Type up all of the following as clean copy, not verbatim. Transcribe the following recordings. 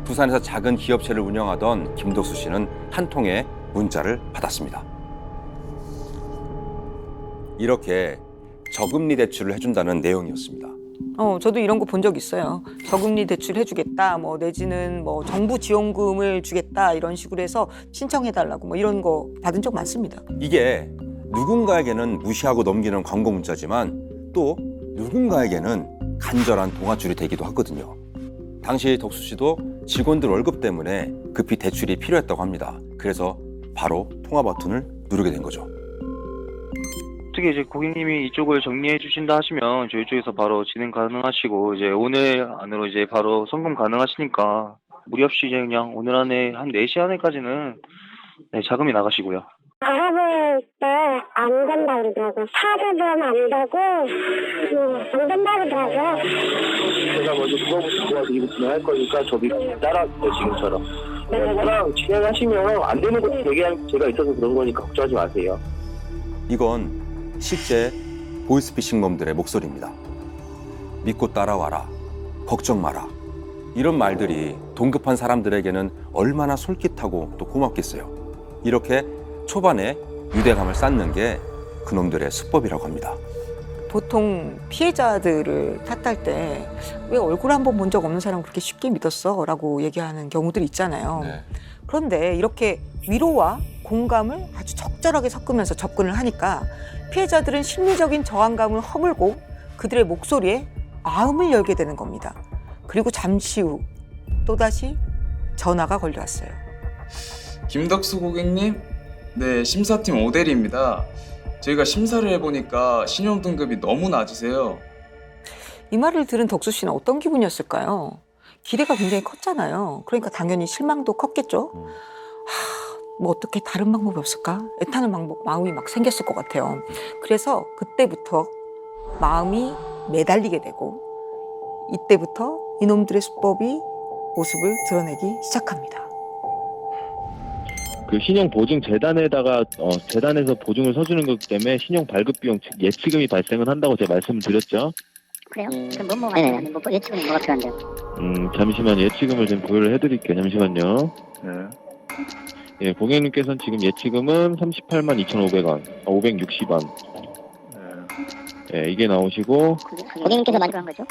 부산에서 작은 기업체를 운영하던 김덕수 씨는 한 통의 문자를 받았습니다. 이렇게 저금리 대출을 해준다는 내용이었습니다. 저도 이런 거 본 적 있어요. 저금리 대출 해주겠다, 뭐 내지는 뭐 정부 지원금을 주겠다 이런 식으로 해서 신청해달라고 뭐 이런 거 받은 적 많습니다. 이게 누군가에게는 무시하고 넘기는 광고 문자지만 또 누군가에게는 간절한 동아줄이 되기도 하거든요. 당시 덕수 씨도 직원들 월급 때문에 급히 대출이 필요했다고 합니다. 그래서 바로 통화 버튼을 누르게 된 거죠. 어떻게 이제 고객님이 이쪽을 정리해 주신다 하시면 저희 쪽에서 바로 진행 가능하시고 이제 오늘 안으로 이제 바로 송금 가능하시니까 무리 없이 이제 그냥 오늘 안에 한 4시 안에까지는 네, 자금이 나가시고요. 알아볼 때 안 된다 그러더라고요. 사주도 안 되고 안 된다 그러더라고요. 제가 먼저 그거부터 도와드리고 진행할 거니까 저기 따라하세요 지금처럼. 그거랑 진행하시면 안 되는 것도 얘기할 제가 있어서 그런 거니까 걱정하지 마세요. 이건 실제 보이스피싱범들의 목소리입니다. 믿고 따라와라, 걱정 마라. 이런 말들이 돈 급한 사람들에게는 얼마나 솔깃하고 또 고맙겠어요. 이렇게 초반에 유대감을 쌓는 게 그놈들의 수법이라고 합니다. 보통 피해자들을 탓할 때 왜 얼굴 한 번 본 적 없는 사람 그렇게 쉽게 믿었어? 라고 얘기하는 경우들이 있잖아요. 네. 그런데 이렇게 위로와 공감을 아주 적절하게 섞으면서 접근을 하니까 피해자들은 심리적인 저항감을 허물고 그들의 목소리에 마음을 열게 되는 겁니다. 그리고 잠시 후 또다시 전화가 걸려왔어요. 김덕수 고객님, 네, 심사팀 오대리입니다. 저희가 심사를 해보니까 신용 등급이 너무 낮으세요. 이 말을 들은 덕수 씨는 어떤 기분이었을까요? 기대가 굉장히 컸잖아요. 그러니까 당연히 실망도 컸겠죠. 뭐 어떻게 다른 방법이 없을까? 애타는 마음이 막 생겼을 것 같아요. 그래서 그때부터 마음이 매달리게 되고 이때부터 이놈들의 수법이 모습을 드러내기 시작합니다. 그 신용보증재단에다가 재단에서 보증을 서주는 거기 때문에 신용 발급 비용 예치금이 발생을 한다고 제가 말씀을 드렸죠. 그래요? 그럼 뭐가 필요한데? 뭐 예측은 뭐가 필요한데요? 잠시만 예치금을 좀 부여를 해드릴게요. 잠시만요. 네. 예, 고객님께서는 지금 예치금은 38만 2,500원, 560원. 예, 이게 나오시고. 고객님께서 만족한 거죠?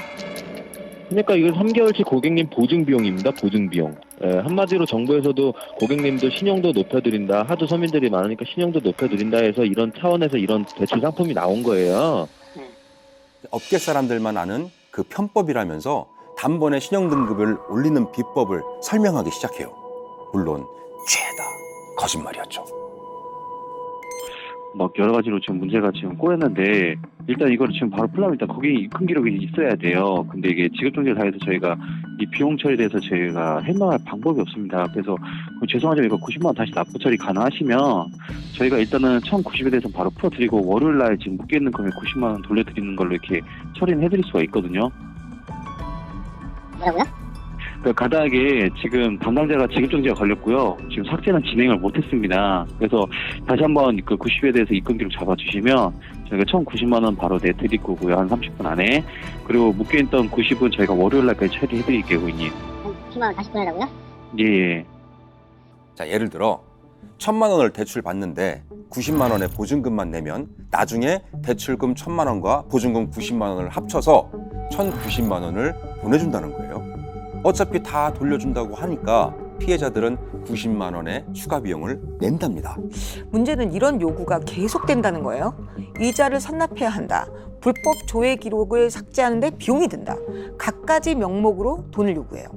그러니까 이건 3개월치 고객님 보증 비용입니다. 보증 비용. 예, 한마디로 정부에서도 고객님도 신용도 높여드린다. 하도 서민들이 많으니까 신용도 높여드린다 해서 이런 차원에서 이런 대출 상품이 나온 거예요. 업계 사람들만 아는 그 편법이라면서 단번에 신용 등급을 올리는 비법을 설명하기 시작해요. 물론 죄다 거짓말이었죠. 막 여러 가지로 지금 문제가 지금 꼬였는데 일단 이거를 지금 바로 풀려면 일단 거기 입금 기록이 있어야 돼요. 근데 이게 지급정지사에서 저희가 이 비용 처리에 대해서 저희가 해명할 방법이 없습니다. 그래서 죄송하지만 이거 90만 원 다시 납부 처리 가능하시면 저희가 일단은 1,090에 대해서 바로 풀어드리고 월요일 날 지금 묶여 있는 금액 90만 원 돌려드리는 걸로 이렇게 처리는 해드릴 수가 있거든요. 뭐라고요? 그 가닥에 지금 담당자가 지급정지가 걸렸고요. 지금 삭제는 진행을 못했습니다. 그래서 다시 한번 그 90에 대해서 입금 기록 잡아주시면 저희가 1,090만 원 바로 내드릴 거고요. 한 30분 안에. 그리고 묶여있던 90은 저희가 월요일 날까지 처리해드릴게요, 고객님. 90만 원 다시 보내라고요? 예. 자, 예를 들어 1,000만 원을 대출 받는데 90만 원의 보증금만 내면 나중에 대출금 1,000만 원과 보증금 90만 원을 합쳐서 1,090만 원을 보내준다는 거예요. 어차피 다 돌려준다고 하니까 피해자들은 90만 원의 추가 비용을 낸답니다. 문제는 이런 요구가 계속된다는 거예요. 이자를 선납해야 한다. 불법 조회 기록을 삭제하는데 비용이 든다. 갖가지 명목으로 돈을 요구해요.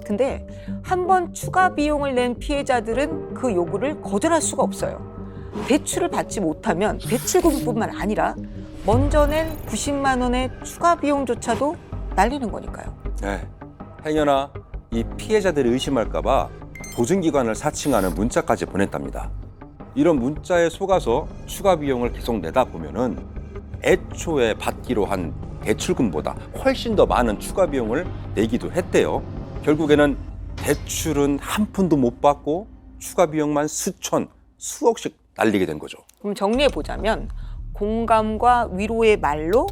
근데 한 번 추가 비용을 낸 피해자들은 그 요구를 거절할 수가 없어요. 대출을 받지 못하면 대출금뿐만 아니라 먼저 낸 90만 원의 추가 비용조차도 날리는 거니까요. 네. 행여나 이 피해자들이 의심할까 봐 보증기관을 사칭하는 문자까지 보냈답니다. 이런 문자에 속아서 추가 비용을 계속 내다 보면은 애초에 받기로 한 대출금보다 훨씬 더 많은 추가 비용을 내기도 했대요. 결국에는 대출은 한 푼도 못 받고 추가 비용만 수천, 수억씩 날리게 된 거죠. 그럼 정리해 보자면 공감과 위로의 말로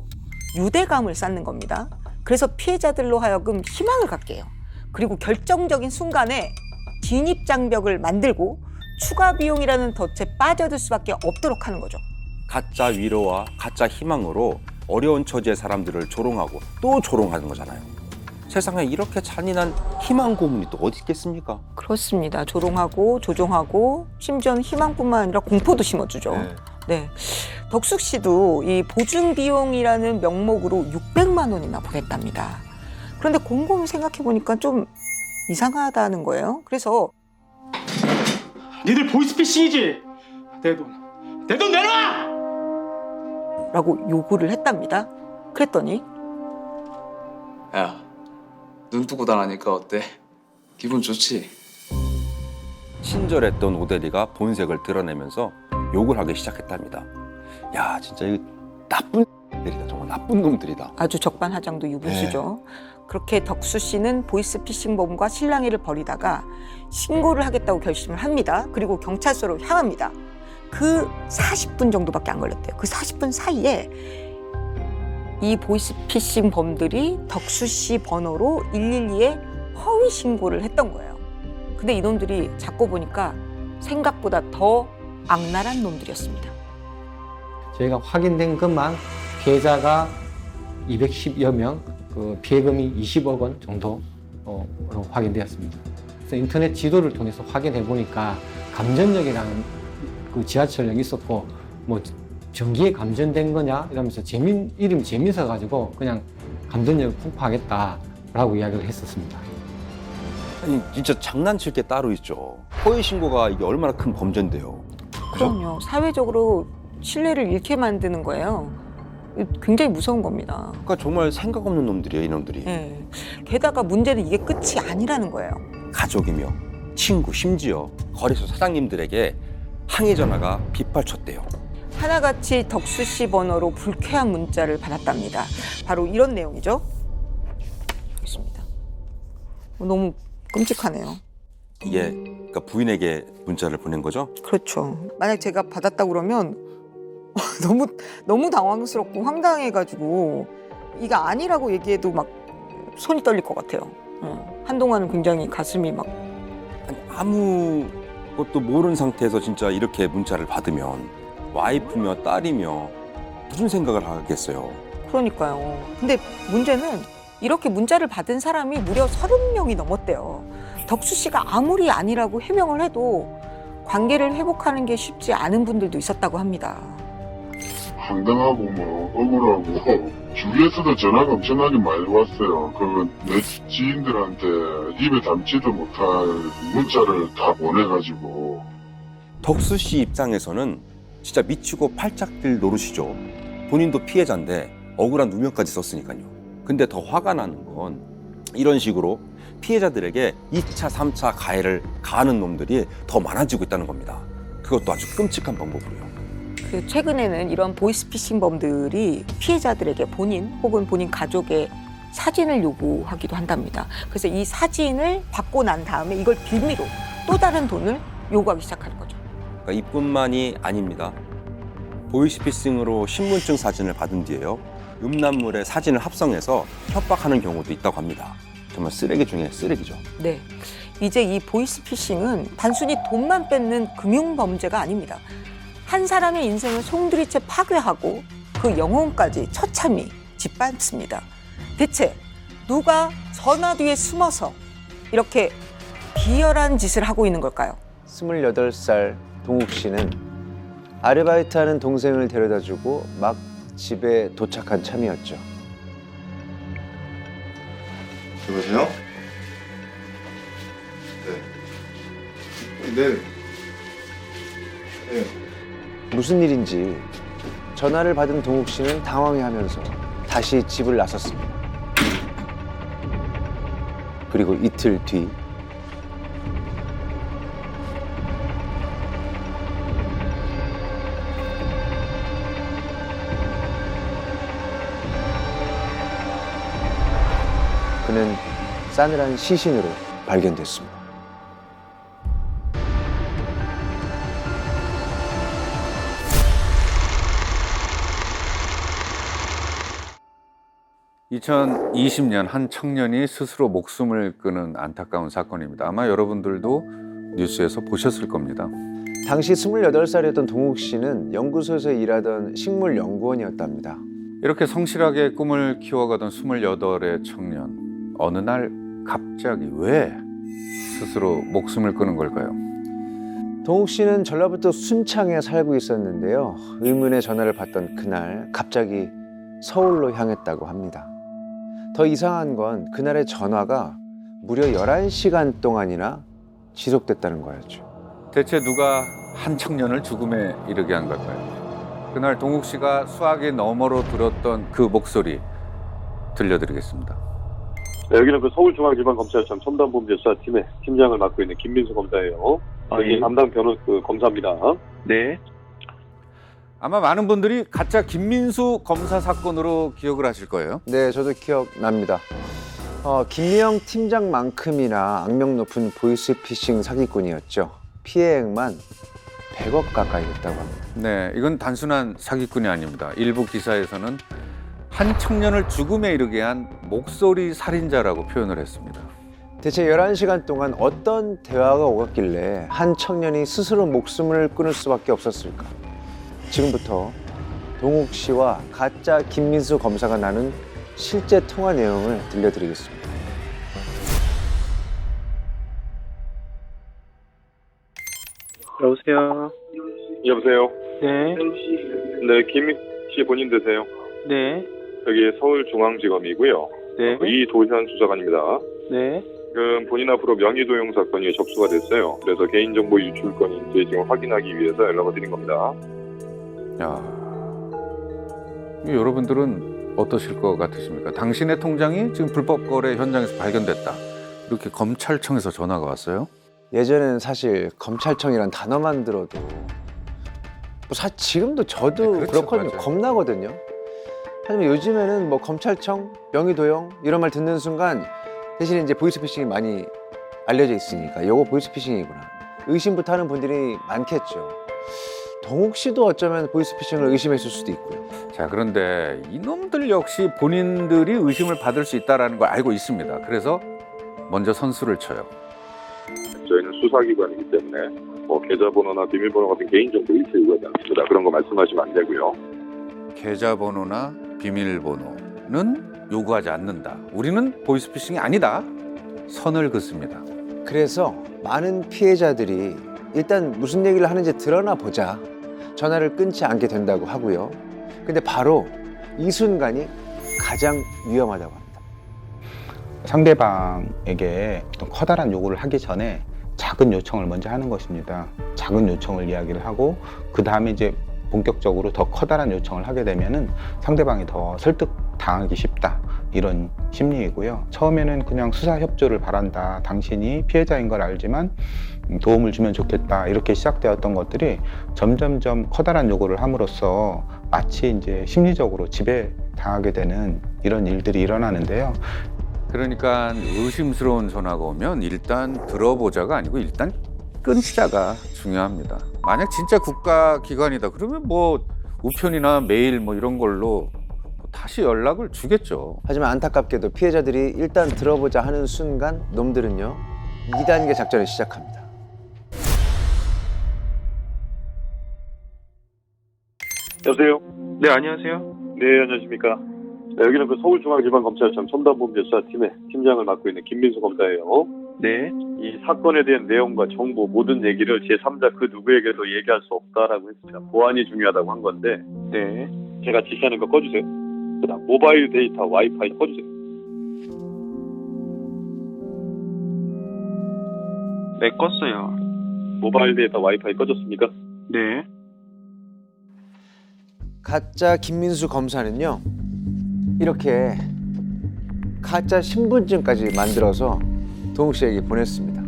유대감을 쌓는 겁니다. 그래서 피해자들로 하여금 희망을 갖게 해요. 그리고 결정적인 순간에 진입 장벽을 만들고 추가 비용이라는 덫에 빠져들 수밖에 없도록 하는 거죠. 가짜 위로와 가짜 희망으로 어려운 처지의 사람들을 조롱하고 또 조롱하는 거잖아요. 세상에 이렇게 잔인한 희망 고문이 또 어디 있겠습니까? 그렇습니다. 조롱하고 조종하고 심지어는 희망뿐만 아니라 공포도 심어주죠. 네. 덕숙 씨도 이 보증 비용이라는 명목으로 600만 원이나 보냈답니다. 그런데 곰곰이 생각해 보니까 좀 이상하다는 거예요. 그래서 니들 보이스피싱이지? 내 돈 내놔! 라고 요구를 했답니다. 그랬더니 야, 눈 뜨고 다니니까 어때? 기분 좋지? 친절했던 오대리가 본색을 드러내면서 욕을 하기 시작했답니다. 야, 진짜 이거 나쁜 놈들이다. 정말 나쁜 놈들이다. 아주 적반하장도 유분수죠. 그렇게 덕수 씨는 보이스피싱범과 실랑이를 벌이다가 신고를 하겠다고 결심을 합니다. 그리고 경찰서로 향합니다. 그 40분 정도밖에 안 걸렸대요. 그 40분 사이에 이 보이스피싱 범들이 덕수 씨 번호로 112에 허위 신고를 했던 거예요. 근데 이놈들이 잡고 보니까 생각보다 더 악랄한 놈들이었습니다. 저희가 확인된 것만 피해자가 210여 명, 그 피해금이 20억 원 정도 확인되었습니다. 그래서 인터넷 지도를 통해서 확인해 보니까 감전역이라는 그 지하철역이 있었고, 뭐 전기에 감전된 거냐 이러면서 이름이 재밌어 가지고 그냥 감전역을 폭파하겠다라고 이야기를 했었습니다. 아니, 진짜 장난칠 게 따로 있죠. 허위 신고가 이게 얼마나 큰 범죄인데요. 그죠? 그럼요. 사회적으로 신뢰를 잃게 만드는 거예요. 굉장히 무서운 겁니다. 그러니까 정말 생각 없는 놈들이에요, 이놈들이. 네. 게다가 문제는 이게 끝이 아니라는 거예요. 가족이며 친구, 심지어 거래소 사장님들에게 항의 전화가 빗발쳤대요. 하나같이 덕수 씨 번호로 불쾌한 문자를 받았답니다. 바로 이런 내용이죠. 있습니다. 너무 끔찍하네요. 이게 그러니까 부인에게 문자를 보낸 거죠? 그렇죠. 만약 제가 받았다 그러면 너무 당황스럽고 황당해가지고 이게 아니라고 얘기해도 막 손이 떨릴 것 같아요. 한동안은 굉장히 가슴이 막 아니, 아무것도 모르는 상태에서 진짜 이렇게 문자를 받으면 와이프며 딸이며 무슨 생각을 하겠어요? 그러니까요. 근데 문제는 이렇게 문자를 받은 사람이 무려 30명이 넘었대요. 덕수 씨가 아무리 아니라고 해명을 해도 관계를 회복하는 게 쉽지 않은 분들도 있었다고 합니다. 황당하고 뭐 억울하고 주위에서도 전화가 엄청나게 많이 왔어요. 그 내 지인들한테 입에 담지도 못할 문자를 다 보내가지고. 덕수 씨 입장에서는 진짜 미치고 팔짝 뛸 노릇이죠. 본인도 피해자인데 억울한 누명까지 썼으니까요. 근데 더 화가 나는 건 이런 식으로 피해자들에게 2차, 3차 가해를 가하는 놈들이 더 많아지고 있다는 겁니다. 그것도 아주 끔찍한 방법으로요. 그 최근에는 이런 보이스피싱범들이 피해자들에게 본인 혹은 본인 가족의 사진을 요구하기도 한답니다. 그래서 이 사진을 받고 난 다음에 이걸 빌미로 또 다른 돈을 요구하기 시작하는 거죠. 그러니까 이뿐만이 아닙니다. 보이스피싱으로 신분증 사진을 받은 뒤에요. 음란물의 사진을 합성해서 협박하는 경우도 있다고 합니다. 정말 쓰레기 중에 쓰레기죠. 네. 이제 이 보이스피싱은 단순히 돈만 뺏는 금융범죄가 아닙니다. 한 사람의 인생을 송두리째 파괴하고 그 영혼까지 처참히 짓밟습니다. 대체 누가 전화 뒤에 숨어서 이렇게 비열한 짓을 하고 있는 걸까요? 28살 동욱 씨는 아르바이트하는 동생을 데려다주고 막 집에 도착한 참이었죠. 여보세요? 네. 무슨 일인지 전화를 받은 동욱 씨는 당황해하면서 다시 집을 나섰습니다. 그리고 이틀 뒤 그는 싸늘한 시신으로 발견됐습니다. 2020년 한 청년이 스스로 목숨을 끊은 안타까운 사건입니다. 아마 여러분들도 뉴스에서 보셨을 겁니다. 당시 28살이었던 동욱 씨는 연구소에서 일하던 식물연구원이었답니다. 이렇게 성실하게 꿈을 키워가던 28의 청년. 어느 날 갑자기 왜 스스로 목숨을 끊은 걸까요? 동욱 씨는 전라북도 순창에 살고 있었는데요. 의문의 전화를 받던 그날 갑자기 서울로 향했다고 합니다. 더 이상한 건 그날의 전화가 무려 11시간 동안이나 지속됐다는 거였죠. 대체 누가 한 청년을 죽음에 이르게 한 걸까요? 그날 동욱 씨가 수화기 너머로 들었던 그 목소리 들려드리겠습니다. 네, 여기는 그 서울중앙지방검찰청 첨단범죄수사팀의 팀장을 맡고 있는 김민수 검사예요. 여기 담당 검사입니다. 네. 아마 많은 분들이 가짜 김민수 검사 사건으로 기억을 하실 거예요. 네, 저도 기억납니다. 김미영 팀장만큼이나 악명 높은 보이스피싱 사기꾼이었죠. 피해액만 100억 가까이 됐다고 합니다. 네, 이건 단순한 사기꾼이 아닙니다. 일부 기사에서는 한 청년을 죽음에 이르게 한 목소리 살인자라고 표현을 했습니다. 대체 11시간 동안 어떤 대화가 오갔길래 한 청년이 스스로 목숨을 끊을 수밖에 없었을까? 지금부터 동욱 씨와 가짜 김민수 검사가 나눈 실제 통화 내용을 들려드리겠습니다. 여보세요. 여보세요. 네. 네, 김민수 씨 본인 되세요? 네. 여기 서울중앙지검이고요. 네. 이도현 수사관입니다. 네. 지금 본인 앞으로 명의도용 사건이 접수가 됐어요. 그래서 개인정보 유출 건인지 지금 확인하기 위해서 연락을 드린 겁니다. 야, 여러분들은 어떠실 것 같으십니까? 당신의 통장이 지금 불법 거래 현장에서 발견됐다. 이렇게 검찰청에서 전화가 왔어요? 예전에는 사실 검찰청이란 단어만 들어도 지금도 저도 네, 그렇죠, 그렇거든요. 맞아요. 겁나거든요. 하지만 요즘에는 뭐 검찰청, 명의도용 이런 말 듣는 순간 대신에 이제 보이스피싱이 많이 알려져 있으니까 이거 보이스피싱이구나. 의심부터 하는 분들이 많겠죠. 동욱 씨도 어쩌면 보이스피싱을 의심했을 수도 있고요. 자, 그런데 이놈들 역시 본인들이 의심을 받을 수 있다는 걸 알고 있습니다. 그래서 먼저 선수를 쳐요. 저희는 수사기관이기 때문에 뭐 계좌번호나 비밀번호 같은 개인정보 일체 요구하지 않습니다. 그런 거 말씀하시면 안 되고요. 계좌번호나 비밀번호는 요구하지 않는다. 우리는 보이스피싱이 아니다. 선을 긋습니다. 그래서 많은 피해자들이 일단 무슨 얘기를 하는지 드러나 보자. 전화를 끊지 않게 된다고 하고요. 근데 바로 이 순간이 가장 위험하다고 합니다. 상대방에게 어떤 커다란 요구를 하기 전에 작은 요청을 먼저 하는 것입니다. 작은 요청을 이야기를 하고 그 다음에 이제 본격적으로 더 커다란 요청을 하게 되면은 상대방이 더 설득당하기 쉽다. 이런 심리이고요. 처음에는 그냥 수사 협조를 바란다. 당신이 피해자인 걸 알지만 도움을 주면 좋겠다. 이렇게 시작되었던 것들이 점점점 커다란 요구를 함으로써 마치 이제 심리적으로 지배당하게 되는 이런 일들이 일어나는데요. 그러니까 의심스러운 전화가 오면 일단 들어보자가 아니고 일단 끊자가 중요합니다. 만약 진짜 국가기관이다 그러면 뭐 우편이나 메일 뭐 이런 걸로 다시 연락을 주겠죠. 하지만 안타깝게도 피해자들이 일단 들어보자 하는 순간 놈들은요 2단계 작전을 시작합니다. 여보세요. 네, 안녕하세요. 네, 안녕하십니까. 네, 여기는 그 서울중앙지방검찰청 첨단범죄수사팀의 팀장을 맡고 있는 김민수 검사예요. 네. 이 사건에 대한 내용과 정보 모든 얘기를 제3자 그 누구에게도 얘기할 수 없다라고 했습니다. 보안이 중요하다고 한 건데 네. 제가 지시하는 거 꺼주세요. 그다음 모바일 데이터 와이파이 꺼주세요. 네, 껐어요. 모바일 데이터 와이파이 꺼졌습니까? 네. 가짜 김민수 검사는요 이렇게 가짜 신분증까지 만들어서 동욱 씨에게 보냈습니다.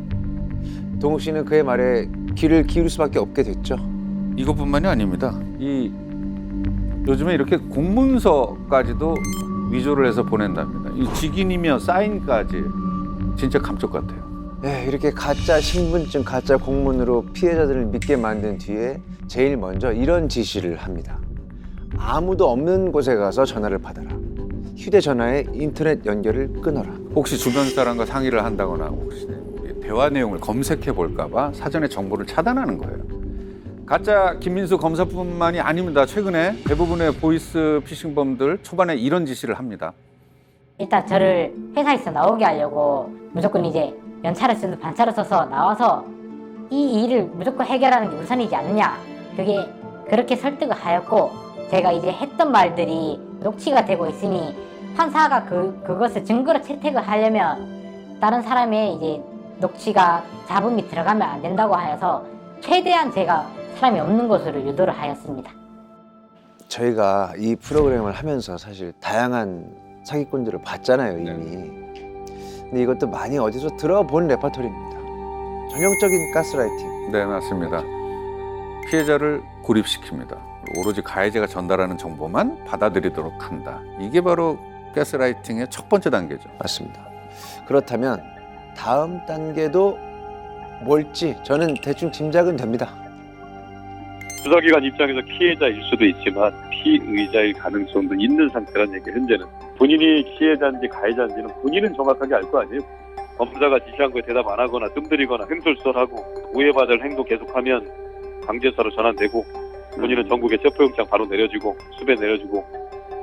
동욱 씨는 그의 말에 귀를 기울일 수밖에 없게 됐죠. 이것뿐만이 아닙니다. 요즘에 이렇게 공문서까지도 위조를 해서 보낸답니다. 이 직인이며 사인까지 진짜 감쪽 같아요. 네, 이렇게 가짜 신분증, 가짜 공문으로 피해자들을 믿게 만든 뒤에 제일 먼저 이런 지시를 합니다. 아무도 없는 곳에 가서 전화를 받아라. 휴대전화의 인터넷 연결을 끊어라. 혹시 주변 사람과 상의를 한다거나 혹시 대화 내용을 검색해 볼까봐 사전에 정보를 차단하는 거예요. 가짜 김민수 검사뿐만이 아닙니다. 최근에 대부분의 보이스 피싱범들 초반에 이런 지시를 합니다. 일단 저를 회사에서 나오게 하려고 무조건 이제 연차를 써서 반차를 써서 나와서 이 일을 무조건 해결하는 게 우선이지 않느냐, 그게 그렇게 설득을 하였고, 제가 이제 했던 말들이 녹취가 되고 있으니 판사가 그것을 증거로 채택을 하려면 다른 사람의 이제 녹취가 잡음이 들어가면 안 된다고 하여서 최대한 제가 사람이 없는 곳으로 유도를 하였습니다. 저희가 이 프로그램을 하면서 사실 다양한 사기꾼들을 봤잖아요, 이미. 근데 이것도 많이 어디서 들어본 레퍼토리입니다. 전형적인 가스라이팅. 네, 맞습니다. 피해자를 고립시킵니다. 오로지 가해자가 전달하는 정보만 받아들이도록 한다. 이게 바로 가스라이팅의 첫 번째 단계죠. 맞습니다. 그렇다면 다음 단계도 뭘지 저는 대충 짐작은 됩니다. 수사기관 입장에서 피해자일 수도 있지만 피의자일 가능성도 있는 상태라는 얘기. 현재는 본인이 피해자인지 가해자인지는 본인은 정확하게 알 거 아니에요. 검사가 지시한 거에 대답 안 하거나 뜸들이거나 횡설수설하고 우회받을 행동 계속하면 강제수사로 전환되고, 본인은 전국에 체포영장 바로 내려지고 수배 내려지고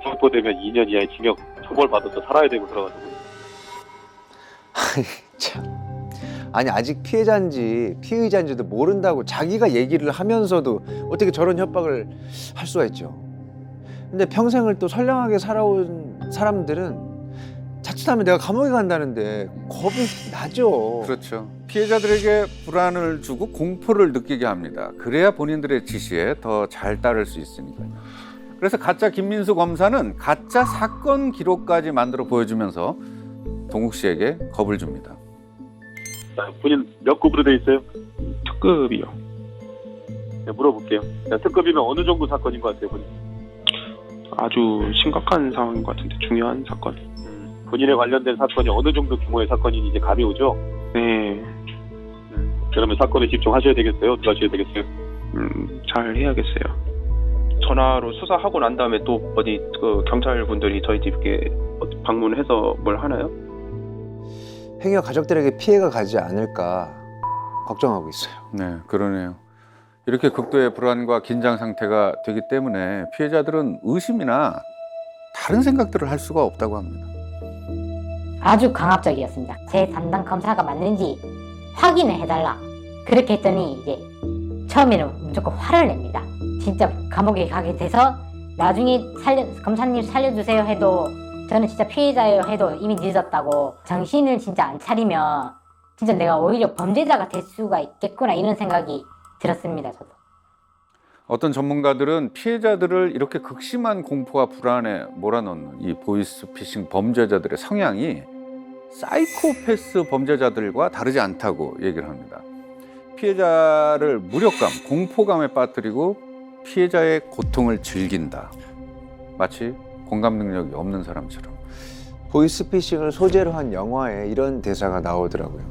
체포되면 2년 이하의 징역 처벌받아서 살아야 되고 들어가지고. 참. 아니 아직 피해자인지 피의자인지도 모른다고 자기가 얘기를 하면서도 어떻게 저런 협박을 할 수가 있죠. 근데 평생을 또 선량하게 살아온 사람들은 자칫하면 내가 감옥에 간다는데 겁이 나죠. 그렇죠. 피해자들에게 불안을 주고 공포를 느끼게 합니다. 그래야 본인들의 지시에 더 잘 따를 수 있으니까요. 그래서 가짜 김민수 검사는 가짜 사건 기록까지 만들어 보여주면서 동욱 씨에게 겁을 줍니다. 본인 몇 급으로 돼 있어요? 특급이요. 네, 물어볼게요. 특급이면 어느 정도 사건인 것 같아요, 본인? 아주 심각한 상황인 것 같은데, 중요한 사건. 본인에 관련된 사건이 어느 정도 규모의 사건인지 이제 감이 오죠? 네. 그러면 사건에 집중하셔야 되겠어요? 어떻게 하셔야 되겠어요? 잘 해야겠어요. 전화로 수사하고 난 다음에 또 어디 경찰분들이 저희 집에 방문해서 뭘 하나요? 행여 가족들에게 피해가 가지 않을까 걱정하고 있어요. 네, 그러네요. 이렇게 극도의 불안과 긴장 상태가 되기 때문에 피해자들은 의심이나 다른 생각들을 할 수가 없다고 합니다. 아주 강압적이었습니다. 제 담당 검사가 맞는지 확인을 해달라. 그렇게 했더니 이제 처음에는 무조건 화를 냅니다. 진짜 감옥에 가게 돼서 나중에 검사님 살려주세요 해도 저는 진짜 피해자예요 해도 이미 늦었다고, 정신을 진짜 안 차리면 진짜 내가 오히려 범죄자가 될 수가 있겠구나 이런 생각이 들었습니다. 저도. 어떤 전문가들은 피해자들을 이렇게 극심한 공포와 불안에 몰아넣는 이 보이스피싱 범죄자들의 성향이 사이코패스 범죄자들과 다르지 않다고 얘기를 합니다. 피해자를 무력감, 공포감에 빠뜨리고 피해자의 고통을 즐긴다. 마치 공감 능력이 없는 사람처럼. 보이스피싱을 소재로 한 영화에 이런 대사가 나오더라고요.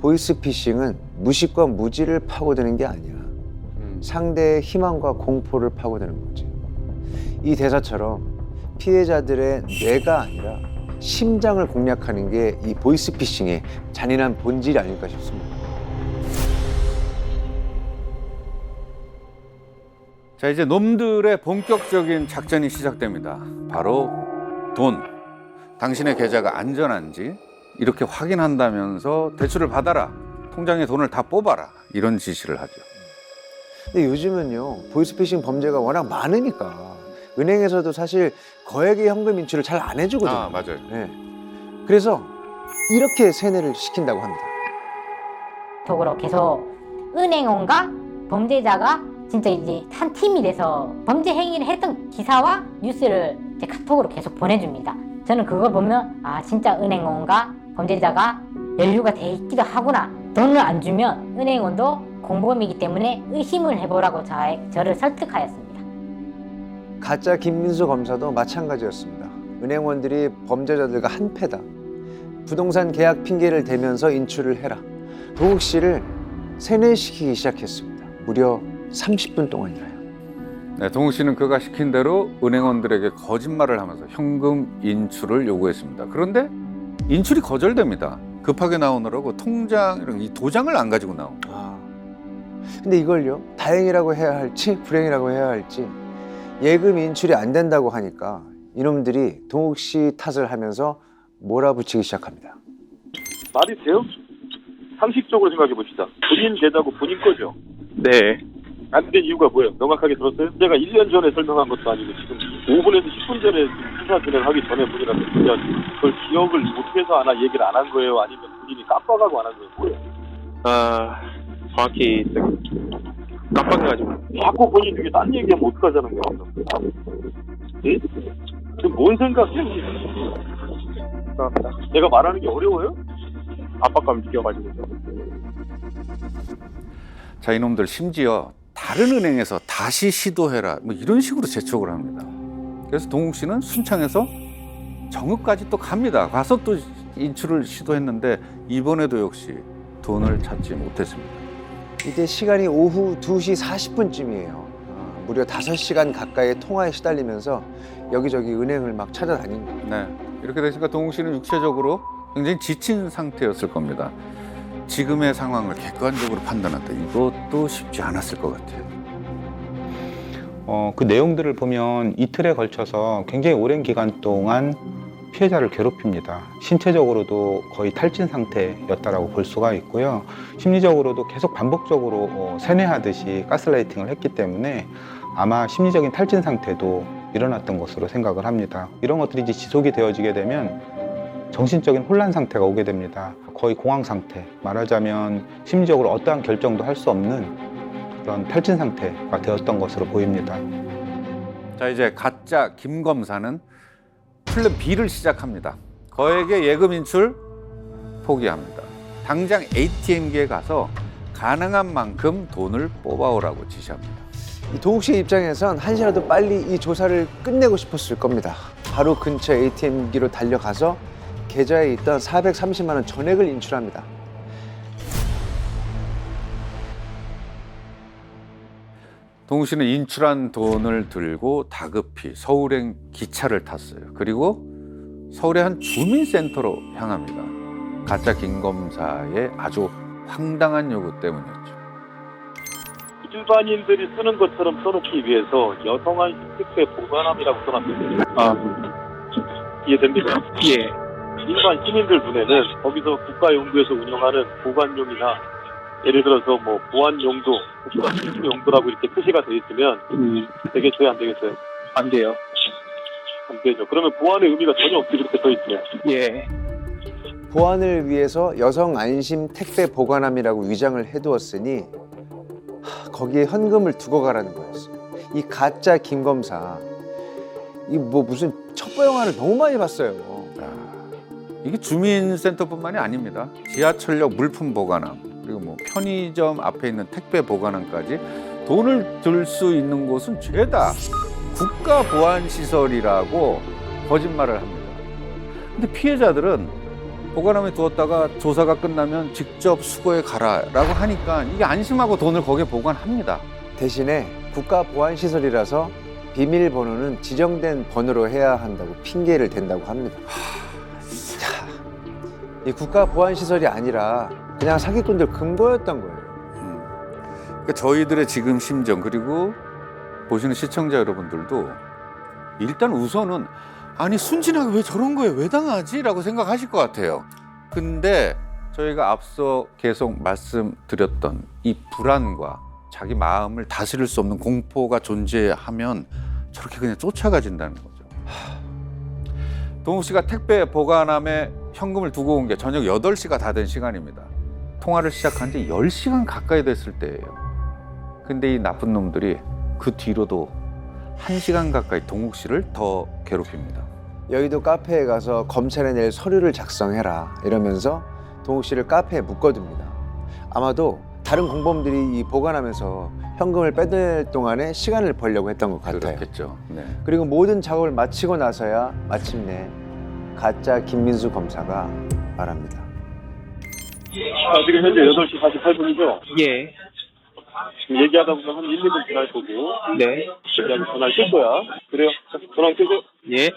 보이스피싱은 무식과 무지를 파고드는 게 아니야. 상대의 희망과 공포를 파고드는 거지. 이 대사처럼 피해자들의 뇌가 아니라 심장을 공략하는 게 이 보이스피싱의 잔인한 본질이 아닐까 싶습니다. 자, 이제 놈들의 본격적인 작전이 시작됩니다. 바로 돈. 당신의 계좌가 안전한지 이렇게 확인한다면서 대출을 받아라. 통장에 돈을 다 뽑아라. 이런 지시를 하죠. 근데 요즘은요, 보이스피싱 범죄가 워낙 많으니까 은행에서도 사실 거액의 현금 인출을 잘 안 해주거든요. 아, 맞아요. 네. 그래서 이렇게 세뇌를 시킨다고 합니다. 톡으로 계속 은행원과 범죄자가 진짜 이제 한 팀이 돼서 범죄 행위를 했던 기사와 뉴스를 이제 카톡으로 계속 보내줍니다. 저는 그걸 보면 아 진짜 은행원과 범죄자가 연루가 돼 있기도 하구나. 돈을 안 주면 은행원도 공범이기 때문에 의심을 해보라고 저를 설득하였습니다. 가짜 김민수 검사도 마찬가지였습니다. 은행원들이 범죄자들과 한패다. 부동산 계약 핑계를 대면서 인출을 해라. 동욱 씨를 세뇌시키기 시작했습니다. 무려 30분 동안이라요. 네, 동욱 씨는 그가 시킨 대로 은행원들에게 거짓말을 하면서 현금 인출을 요구했습니다. 그런데 인출이 거절됩니다. 급하게 나오느라고 통장이랑 이 도장을 안 가지고 나온 거예요. 근데 이걸요, 다행이라고 해야 할지 불행이라고 해야 할지 예금 인출이 안 된다고 하니까 이놈들이 동욱 씨 탓을 하면서 몰아붙이기 시작합니다. 말이 돼요? 상식적으로 생각해 봅시다. 본인 계좌고 본인 거죠? 네. 안 된 이유가 뭐예요? 명확하게 들었어요? 제가 1년 전에 설명한 것도 아니고 지금 5분에서 10분 전에 수사 진행하기 전에 본인한테 그걸 기억을 못해서 하나 얘기를 안 한 거예요? 아니면 본인이 깜빡하고 안 한 거예요? 뭐예요? 정확히 깜빡해가지고. 자꾸 본인 중에 딴 얘기하면 어떡하자는 거예요? 예? 지금 뭔 생각이에요? 감사합니다. 내가 말하는 게 어려워요? 압박감 느껴가지고. 자, 이놈들 심지어 다른 은행에서 다시 시도해라 뭐 이런 식으로 재촉을 합니다. 그래서 동욱 씨는 순창에서 정읍까지 또 갑니다. 가서 또 인출을 시도했는데 이번에도 역시 돈을 찾지 못했습니다. 이때 시간이 오후 2시 40분쯤이에요. 무려 5시간 가까이의 통화에 시달리면서 여기저기 은행을 막 찾아다닌 거예요. 네, 이렇게 되니까 동욱 씨는 육체적으로 굉장히 지친 상태였을 겁니다. 지금의 상황을 객관적으로 판단한다. 이것도 쉽지 않았을 것 같아요. 그 내용들을 보면 이틀에 걸쳐서 굉장히 오랜 기간 동안 피해자를 괴롭힙니다. 신체적으로도 거의 탈진 상태였다라고 볼 수가 있고요. 심리적으로도 계속 반복적으로 세뇌하듯이 가스라이팅을 했기 때문에 아마 심리적인 탈진 상태도 일어났던 것으로 생각을 합니다. 이런 것들이 이제 지속이 되어지게 되면 정신적인 혼란 상태가 오게 됩니다. 거의 공황 상태, 말하자면 심리적으로 어떠한 결정도 할 수 없는 그런 탈진 상태가 되었던 것으로 보입니다. 자, 이제 가짜 김 검사는 플랜 B를 시작합니다. 거액의 예금 인출 포기합니다. 당장 ATM기에 가서 가능한 만큼 돈을 뽑아오라고 지시합니다. 이 동욱 씨의 입장에선 한시라도 빨리 이 조사를 끝내고 싶었을 겁니다. 바로 근처 ATM기로 달려가서 계좌에 있던 430만 원 전액을 인출합니다. 동욱 씨는 인출한 돈을 들고 다급히 서울행 기차를 탔어요. 그리고 서울의 한 주민센터로 향합니다. 가짜 김 검사의 아주 황당한 요구 때문이었죠. 일반인들이 쓰는 것처럼 써놓기 위해서 여성한 택배 보관함이라고 써놨거든요. 이해됩니까? 예. 일반 시민들 눈에는 거기서 국가연구에서 운영하는 보관용이나 예를 들어서 뭐 보안용도, 국가용도라고 이렇게 표시가 돼 있으면 되겠어요, 안 되겠어요? 안 돼요. 안 되죠. 그러면 보안의 의미가 전혀 없이 그렇게 써 있어요. 예. 보안을 위해서 여성 안심 택배 보관함이라고 위장을 해두었으니 거기에 현금을 두고 가라는 거였어요. 이 가짜 김 검사, 이 뭐 무슨 첩보 영화를 너무 많이 봤어요. 이게 주민센터뿐만이 아닙니다. 지하철역 물품 보관함, 그리고 뭐 편의점 앞에 있는 택배 보관함까지 돈을 들 수 있는 곳은 죄다 국가보안시설이라고 거짓말을 합니다. 근데 피해자들은 보관함에 두었다가 조사가 끝나면 직접 수거해 가라라고 하니까 이게 안심하고 돈을 거기에 보관합니다. 대신에 국가보안시설이라서 비밀번호는 지정된 번호로 해야 한다고 핑계를 댄다고 합니다. 이 국가보안시설이 아니라 그냥 사기꾼들 금고였던 거예요. 그러니까 저희들의 지금 심정, 그리고 보시는 시청자 여러분들도 일단 우선은 아니 순진하게 왜 저런 거에 왜 당하지? 라고 생각하실 것 같아요. 근데 저희가 앞서 계속 말씀드렸던 이 불안과 자기 마음을 다스릴 수 없는 공포가 존재하면 저렇게 그냥 쫓아가진다는 거죠. 동욱 씨가 택배 보관함에 현금을 두고 온 게 저녁 8시가 다 된 시간입니다. 통화를 시작한 지 10시간 가까이 됐을 때예요. 근데 이 나쁜 놈들이 그 뒤로도 1시간 가까이 동욱 씨를 더 괴롭힙니다. 여의도 카페에 가서 검찰에 낼 서류를 작성해라 이러면서 동욱 씨를 카페에 묶어둡니다. 아마도 다른 공범들이 이 보관함에서 현금을 빼낼 동안에 시간을 벌려고 했던 것 같아요. 그렇겠죠. 네. 그리고 모든 작업을 마치고 나서야 마침내 가짜 김민수 검사가 말합니다. 지금 현재 8시 48분이죠? 예. 지금 얘기하다 보면 한 1, 2분 지날 거고. 네. 얘기하면 전화를 끌 거야. 그래요. 자, 전화 끄세요. 예.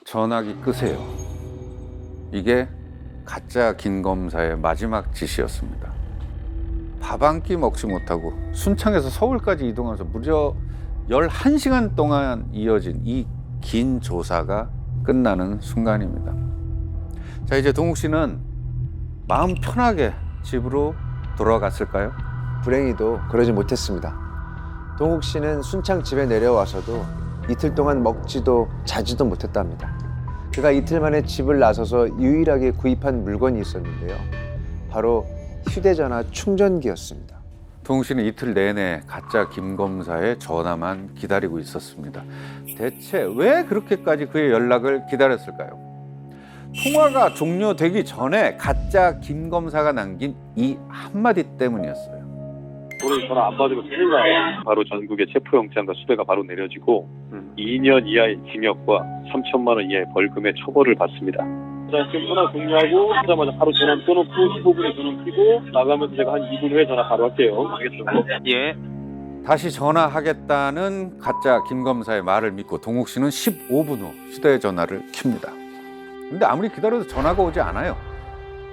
전화기 끄세요. 이게 가짜 김검사의 마지막 지시였습니다. 밥 한 끼 먹지 못하고 순창에서 서울까지 이동하면서 무려 11시간 동안 이어진 이 긴 조사가 끝나는 순간입니다. 자, 이제 동욱 씨는 마음 편하게 집으로 돌아갔을까요? 불행히도 그러지 못했습니다. 동욱 씨는 순창 집에 내려와서도 이틀 동안 먹지도 자지도 못했답니다. 그가 이틀 만에 집을 나서서 유일하게 구입한 물건이 있었는데요. 바로 휴대전화 충전기였습니다. 동욱 씨는 이틀 내내 가짜 김검사의 전화만 기다리고 있었습니다. 대체 왜 그렇게까지 그의 연락을 기다렸을까요? 통화가 종료되기 전에 가짜 김검사가 남긴 이 한마디 때문이었어요. 오늘 전화 안 받으면 큰일나요. 바로 전국의 체포영장과 수배가 바로 내려지고 2년 이하의 징역과 3천만 원 이하의 벌금의 처벌을 받습니다. 자, 지금 전화 종료하고 하자마자 바로 전화 끊어놓고 15분에 전화 켜고 나가면서 제가 한 2분 후에 전화 바로 할게요. 알겠죠? 예. 다시 전화하겠다는 가짜 김검사의 말을 믿고 동욱 씨는 15분 후 휴대전화를 켭니다. 근데 아무리 기다려도 전화가 오지 않아요.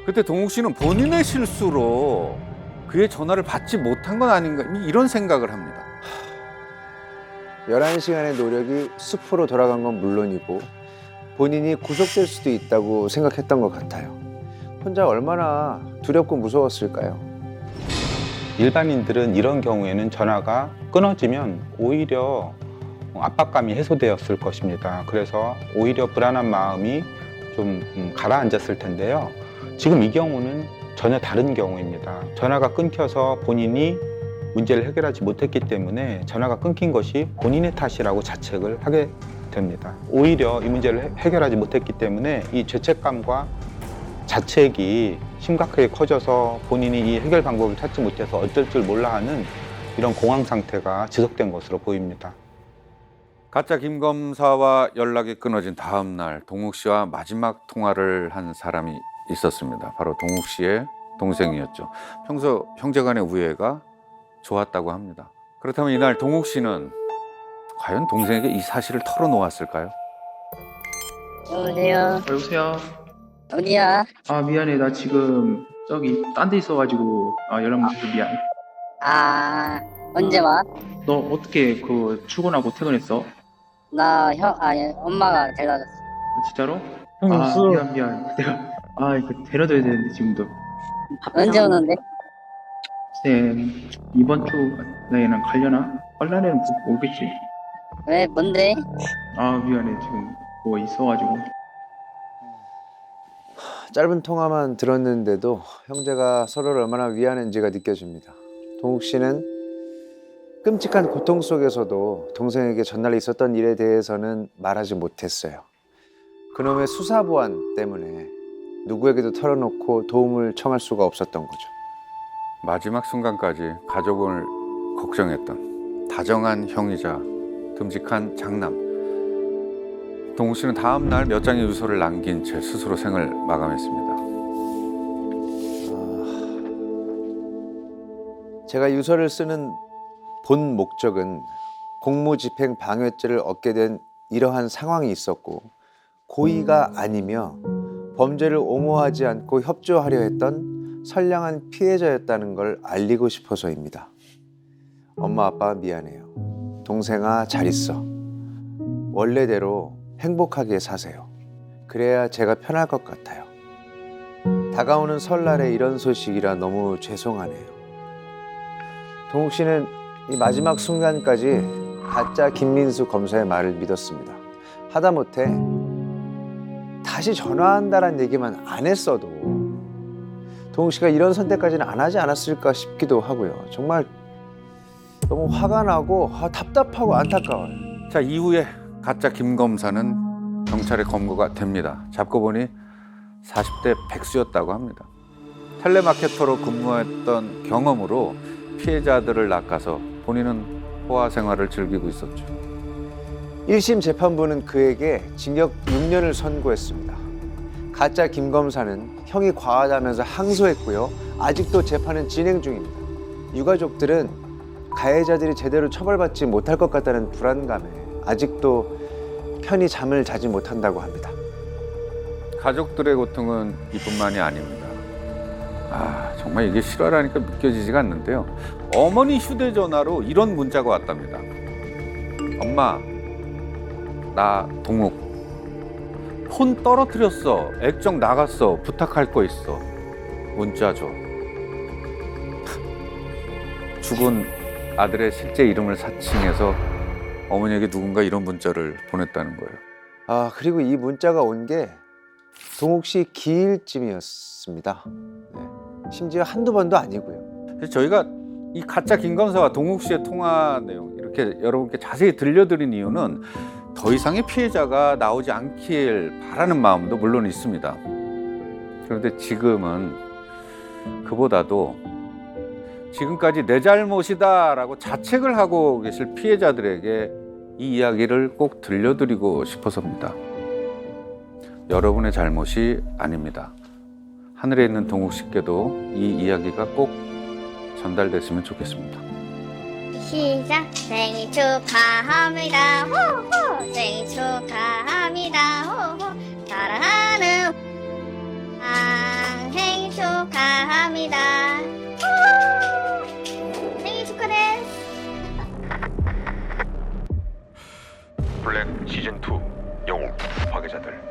그때 동욱 씨는 본인의 실수로 그의 전화를 받지 못한 건 아닌가 이런 생각을 합니다. 11시간의 노력이 수포로 돌아간 건 물론이고 본인이 구속될 수도 있다고 생각했던 것 같아요. 혼자 얼마나 두렵고 무서웠을까요? 일반인들은 이런 경우에는 전화가 끊어지면 오히려 압박감이 해소되었을 것입니다. 그래서 오히려 불안한 마음이 좀 가라앉았을 텐데요. 지금 이 경우는 전혀 다른 경우입니다. 전화가 끊겨서 본인이 문제를 해결하지 못했기 때문에 전화가 끊긴 것이 본인의 탓이라고 자책을 하게 됩니다. 오히려 이 문제를 해결하지 못했기 때문에 이 죄책감과 자책이 심각하게 커져서 본인이 이 해결 방법을 찾지 못해서 어쩔 줄 몰라 하는 이런 공황 상태가 지속된 것으로 보입니다. 가짜 김검사와 연락이 끊어진 다음 날 동욱 씨와 마지막 통화를 한 사람이 있었습니다. 바로 동욱 씨의 동생이었죠. 평소 형제 간의 우애가 좋았다고 합니다. 그렇다면 이날 동욱 씨는 과연 동생에게 이 사실을 털어놓았을까요? 여보세요? 여보세요? 어디야? 아, 미안해. 나 지금 저기 딴 데 있어가지고 연락 못해서 미안. 아, 언제 와? 너 어떻게 출근하고 퇴근했어? 나 엄마가 데려다 줬어. 진짜로? 응, 아, 수. 미안. 내가 이거 데려둬야 되는데 지금도. 언제 오는데? 쌤, 이번 주 내에는 가려나? 빨라내는 오겠지. 왜, 뭔데? 아, 미안해. 지금 뭐 있어가지고. 짧은 통화만 들었는데도 형제가 서로를 얼마나 위하는지가 느껴집니다. 동욱 씨는 끔찍한 고통 속에서도 동생에게 전날 있었던 일에 대해서는 말하지 못했어요. 그놈의 수사보안 때문에 누구에게도 털어놓고 도움을 청할 수가 없었던 거죠. 마지막 순간까지 가족을 걱정했던 다정한 형이자 듬직한 장남. 동욱 씨는 다음 날 몇 장의 유서를 남긴 채 스스로 생을 마감했습니다. 제가 유서를 쓰는 본 목적은 공무집행 방해죄를 얻게 된 이러한 상황이 있었고 고의가 아니며 범죄를 옹호하지 않고 협조하려 했던 선량한 피해자였다는 걸 알리고 싶어서입니다. 엄마 아빠 미안해요. 동생아 잘 있어. 원래대로 행복하게 사세요. 그래야 제가 편할 것 같아요. 다가오는 설날에 이런 소식이라 너무 죄송하네요. 동욱 씨는 이 마지막 순간까지 가짜 김민수 검사의 말을 믿었습니다. 하다못해 다시 전화한다는 얘기만 안 했어도 동욱 씨가 이런 선택까지는 안 하지 않았을까 싶기도 하고요. 정말 너무 화가 나고 답답하고 안타까워요. 자, 이후에 가짜 김 검사는 경찰에 검거가 됩니다. 잡고 보니 40대 백수였다고 합니다. 텔레마케터로 근무했던 경험으로 피해자들을 낚아서 본인은 호화 생활을 즐기고 있었죠. 1심 재판부는 그에게 징역 6년을 선고했습니다. 가짜 김 검사는 형이 과하다면서 항소했고요. 아직도 재판은 진행 중입니다. 유가족들은 가해자들이 제대로 처벌받지 못할 것 같다는 불안감에 아직도 편히 잠을 자지 못한다고 합니다. 가족들의 고통은 이뿐만이 아닙니다. 아, 정말 이게 실화라니까 믿겨지지가 않는데요. 어머니 휴대전화로 이런 문자가 왔답니다. 엄마, 나 동욱. 폰 떨어뜨렸어. 액정 나갔어. 부탁할 거 있어. 문자 줘. 죽은 아들의 실제 이름을 사칭해서 어머니에게 누군가 이런 문자를 보냈다는 거예요. 아, 그리고 이 문자가 온 게 동욱 씨 기일쯤이었습니다. 네. 심지어 한두 번도 아니고요. 그래서 저희가 이 가짜 김검사와 동욱 씨의 통화 내용 이렇게 여러분께 자세히 들려드린 이유는 더 이상의 피해자가 나오지 않길 바라는 마음도 물론 있습니다. 그런데 지금은 그보다도 지금까지 내 잘못이다라고 자책을 하고 계실 피해자들에게 이 이야기를 꼭 들려드리고 싶어서입니다. 여러분의 잘못이 아닙니다. 하늘에 있는 동욱 씨께도 이 이야기가 꼭 전달됐으면 좋겠습니다. 시작. 생일 축하합니다. 호호. 생일 축하합니다. 호호. 사랑하는 생일 축하합니다. 호호. 생일 축하해. 블랙 시즌2 영웅 파괴자들